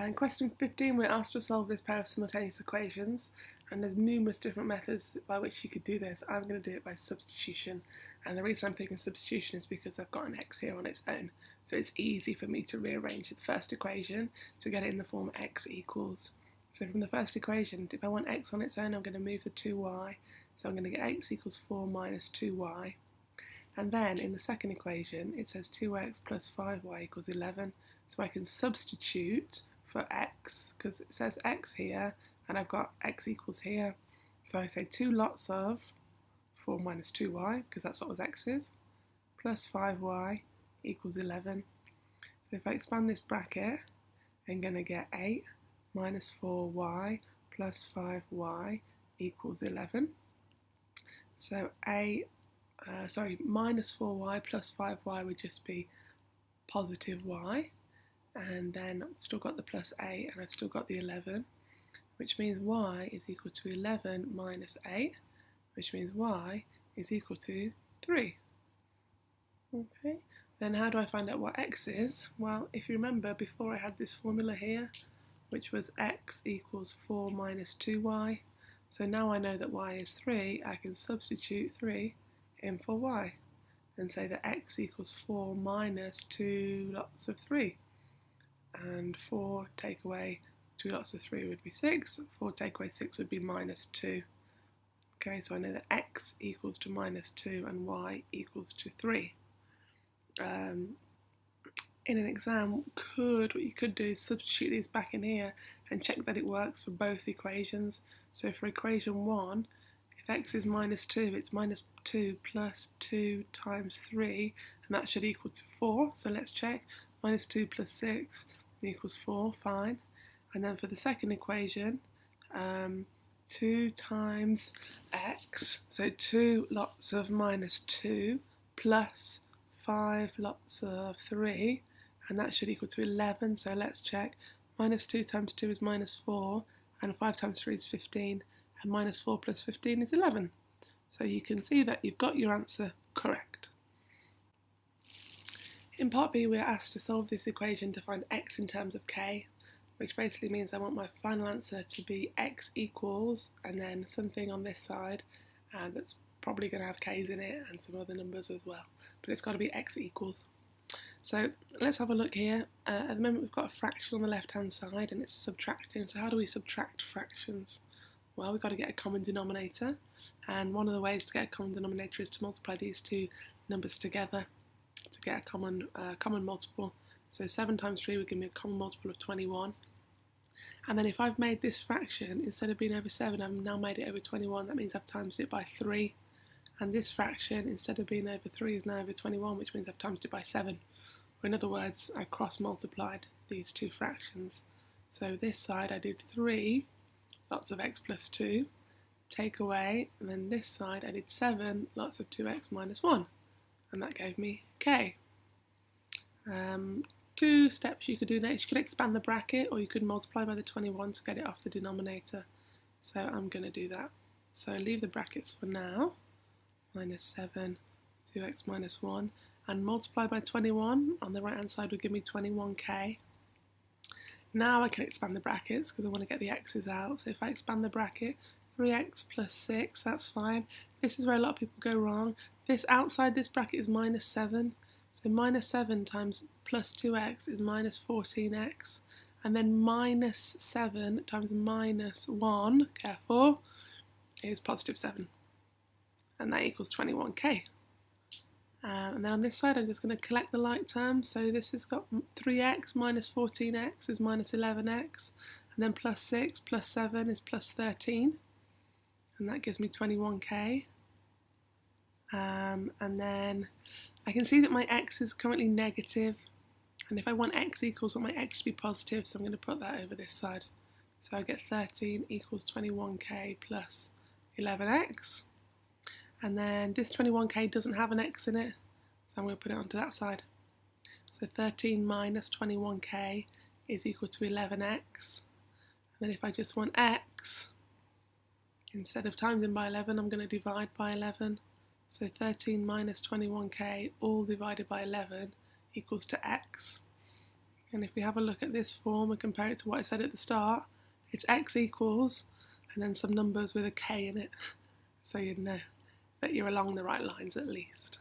In question 15, we're asked to solve this pair of simultaneous equations, and there's numerous different methods by which you could do this. I'm going to do it by substitution, and the reason I'm picking substitution is because I've got an x here on its own, so it's easy for me to rearrange the first equation to get it in the form x equals. So from the first equation, if I want x on its own, I'm going to move the 2y, so I'm going to get x equals 4 minus 2y. And then in the second equation, it says 2x plus 5y equals 11, so I can substitute for x, because it says x here, and I've got x equals here. So I say 2 lots of 4 minus 2y, because that's what x is, plus 5y equals 11. So if I expand this bracket, I'm going to get 8 minus 4y plus 5y equals 11. So minus 4y plus 5y would just be positive y, and then I've still got the plus 8 and I've still got the 11, which means y is equal to 11 minus 8, which means y is equal to 3. Okay, then how do I find out what x is? Well, if you remember, before I had this formula here, which was x equals 4 minus 2y, so now I know that y is 3, I can substitute 3 in for y and say that x equals 4 minus 2 lots of 3, and 4 take away 2 lots of 3 would be 6, 4 take away 6 would be minus 2. Okay, so I know that x equals to minus 2 and y equals to 3. In an exam, what you could do is substitute these back in here and check that it works for both equations. So for equation 1, if x is minus 2, it's minus 2 plus 2 times 3, and that should equal to 4. So let's check. Minus 2 plus 6 equals 4, fine. And then for the second equation, 2 times x, so 2 lots of minus 2 plus 5 lots of 3, and that should equal to 11. So let's check. Minus 2 times 2 is minus 4, and 5 times 3 is 15, and minus 4 plus 15 is 11. So you can see that you've got your answer correct. In part B, we're asked to solve this equation to find x in terms of k, which basically means I want my final answer to be x equals, and then something on this side that's probably going to have k's in it and some other numbers as well, but it's got to be x equals. So let's have a look here. At the moment we've got a fraction on the left hand side and it's subtracting, so how do we subtract fractions? Well, we've got to get a common denominator, and one of the ways to get a common denominator is to multiply these two numbers together to get a common multiple. So 7 times 3 would give me a common multiple of 21. And then if I've made this fraction, instead of being over 7, I've now made it over 21. That means I've times it by 3. And this fraction, instead of being over 3, is now over 21, which means I've times it by 7. Or in other words, I cross-multiplied these two fractions. So this side I did 3 lots of x plus 2, take away, and then this side I did 7 lots of 2x minus 1. And that gave me k. 2 steps you could do next. You could expand the bracket, or you could multiply by the 21 to get it off the denominator. So I'm going to do that. So leave the brackets for now. Minus 7, 2x minus 1. And multiply by 21 on the right hand side would give me 21k. Now I can expand the brackets because I want to get the x's out. So if I expand the bracket, 3x plus 6, that's fine. This is where a lot of people go wrong. This outside this bracket is minus 7. So minus 7 times plus 2x is minus 14x. And then minus 7 times minus 1, careful, is positive 7. And that equals 21k. And then on this side I'm just going to collect the like terms. So this has got 3x minus 14x is minus 11x. And then plus 6 plus 7 is plus 13. And that gives me 21k. And then I can see that my x is currently negative, and if I want x equals, I want my x to be positive, so I'm going to put that over this side. So I get 13 equals 21k plus 11x, and then this 21k doesn't have an x in it, so I'm going to put it onto that side. So 13 minus 21k is equal to 11x, and then if I just want x, instead of timesing by 11, I'm going to divide by 11. So 13 minus 21k all divided by 11 equals to x. And if we have a look at this form and compare it to what I said at the start, it's x equals and then some numbers with a k in it, so you'd know that you're along the right lines at least.